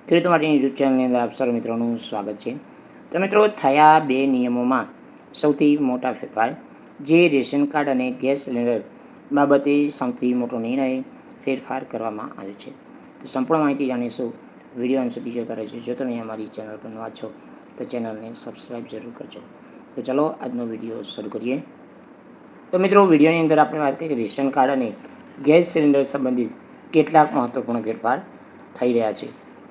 ખેડૂતો માટેની યુટ્યુબ ચેનલની અંદર આપ સર્વ મિત્રોનું સ્વાગત છે। તો મિત્રો, થયા 2 નિયમોમાં સૌથી મોટા ફેરફાર, જે રેશન કાર્ડ અને ગેસ સિલિન્ડર બાબતે સૌથી મોટો નિર્ણય ફેરફાર કરવામાં આવ્યો છે। તો સંપૂર્ણ માહિતી જાણીશું, વિડીયો અંત સુધી જોતા રહેજો। જો તમે અમારી ચેનલ પર નવા છો તો ચેનલને સબસ્ક્રાઈબ જરૂર કરજો। તો ચલો આજનો વિડીયો શરૂ કરીએ। તો મિત્રો, વિડીયોની અંદર આપણે વાત કરીએ કે રેશન કાર્ડ અને ગેસ સિલિન્ડર સંબંધિત કેટલાક મહત્ત્વપૂર્ણ ફેરફાર થઈ રહ્યા છે,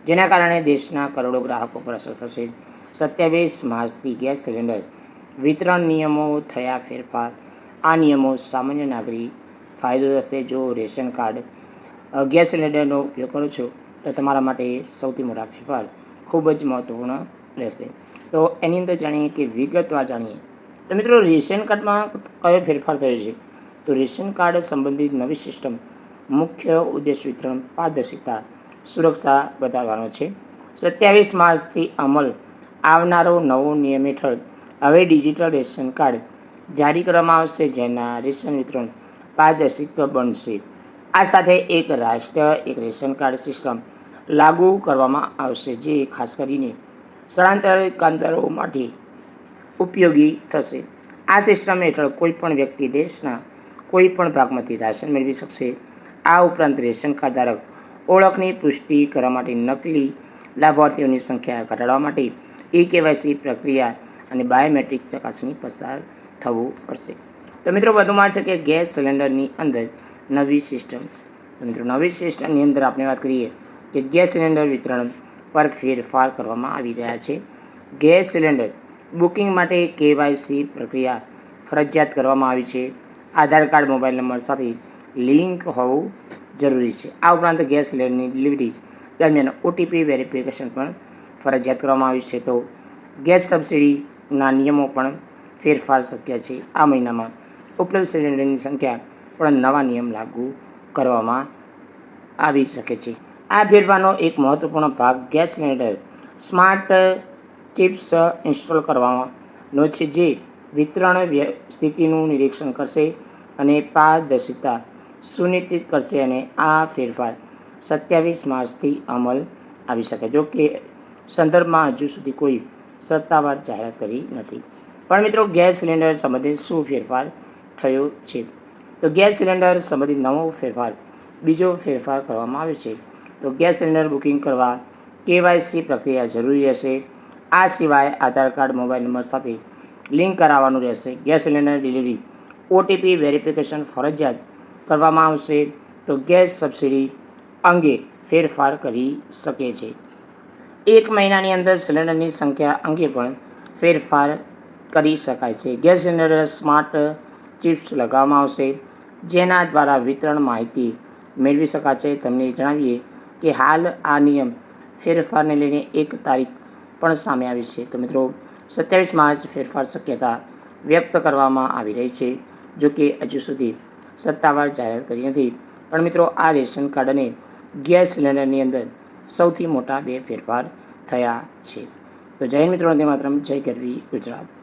જેના કારણે દેશના કરોડો ગ્રાહકો પર અસર થશે। 27 માર્ચથી ગેસ સિલિન્ડર વિતરણ નિયમો થયા ફેરફાર। આ નિયમો સામાન્ય નાગરિક ફાયદો થશે। જો રેશન કાર્ડ ગેસ સિલિન્ડરનો ઉપયોગ કરો છો તો તમારા માટે સૌથી મોટા ફેરફાર ખૂબ જ મહત્ત્વપૂર્ણ રહેશે। તો એની અંદર જાણીએ કે વિગતવાર જાણીએ તો મિત્રો, રેશન કાર્ડમાં કયો ફેરફાર થયો છે? તો રેશન કાર્ડ સંબંધિત નવી સિસ્ટમ મુખ્ય ઉદ્દેશ વિતરણ પારદર્શિતા સુરક્ષા વધારવાનો છે। 27 માર્ચથી અમલ આવનારો નવો નિયમ હેઠળ હવે ડિજિટલ રેશન કાર્ડ જારી કરવામાં આવશે, જેના રેશન વિતરણ પારદર્શિક બનશે। આ સાથે એક રાષ્ટ્ર એક રેશન કાર્ડ સિસ્ટમ લાગુ કરવામાં આવશે, જે ખાસ કરીને સ્થળાંતરિત કામદારો માટે ઉપયોગી થશે। આ સિસ્ટમ હેઠળ કોઈપણ વ્યક્તિ દેશના કોઈપણ ભાગમાંથી રાશન મેળવી શકશે। આ ઉપરાંત રેશન કાર્ડ ધારક ઓળખની પુષ્ટિ કરવા માટે નકલી લાભાર્થીઓની સંખ્યા ઘટાડવા માટે KYC પ્રક્રિયા અને બાયોમેટ્રિક ચકાસણી પસાર થવું પડશે। તો મિત્રો, વધુમાં છે કે ગેસ સિલિન્ડરની અંદર નવી સિસ્ટમ। તો મિત્રો, નવી સિસ્ટમની અંદર આપણે વાત કરીએ કે ગેસ સિલિન્ડર વિતરણ પર ફેરફાર કરવામાં આવી રહ્યા છે। ગેસ સિલિન્ડર બુકિંગ માટે KYC પ્રક્રિયા ફરજિયાત કરવામાં આવી છે। આધાર કાર્ડ મોબાઈલ નંબર સાથે લિંક હોવું જરૂરી છે। આ ઉપરાંત ગેસ સિલિન્ડરની ડિલિવરી દરમિયાન OTP વેરિફિકેશન પણ ફરજિયાત કરવામાં આવ્યું છે। તો ગેસ સબસિડીના નિયમો પણ ફેરફાર શક્ય છે। આ મહિનામાં ઉપલબ્ધ સિલિન્ડરની સંખ્યા પણ નવા નિયમ લાગુ કરવામાં આવી શકે છે। આ ફેરફારનો એક મહત્વપૂર્ણ ભાગ gas cylinder smart chips install કરવાનો છે, જે વિતરણ સ્થિતિનું નિરીક્ષણ કરશે અને પારદર્શિતા સુનિશ્ચિત કરશે। અને આ ફેરફાર 27 માર્ચથી અમલ આવી શકે, જો કે સંદર્ભમાં હજુ સુધી કોઈ સત્તાવાર જાહેરાત કરી નથી। પણ મિત્રો, ગેસ સિલિન્ડર સંબંધિત શું ફેરફાર થયો છે? તો ગેસ સિલિન્ડર સંબંધિત નવો ફેરફાર, બીજો ફેરફાર કરવામાં આવ્યો છે। તો ગેસ સિલિન્ડર બુકિંગ કરવા KYC પ્રક્રિયા જરૂરી રહેશે। આ સિવાય આધાર કાર્ડ મોબાઈલ નંબર સાથે લિંક કરાવવાનું રહેશે। Gas cylinder delivery OTP verification ફરજિયાત કરવામાં આવશે। તો ગેસ સબસિડી અંગે ફેરફાર કરી શકે છે। 1 મહિનાની અંદર સિલિન્ડરની સંખ્યા અંગે પણ ફેરફાર કરી શકાય છે। ગેસ સિલિન્ડર સ્માર્ટ ચિપ્સ લગાવવામાં આવશે, જેના દ્વારા વિતરણ માહિતી મેળવી શકાશે। તમને જણાવીએ કે હાલ આ નિયમ ફેરફારને લઈને એક તારીખ પણ સામે આવી છે। તો મિત્રો, 27 માર્ચ ફેરફાર શક્યતા વ્યક્ત કરવામાં આવી રહી છે, જો કે હજુ સુધી સત્તાવાર જાહેરાત કરી નથી। પણ મિત્રો, આ રેશન કાર્ડ અને ગેસ સિલિન્ડરની અંદર સૌથી મોટા 2 ફેરફાર થયા છે। તો જય હિન્દ મિત્રો, વંદે માતરમ, જય ગરવી ગુજરાત।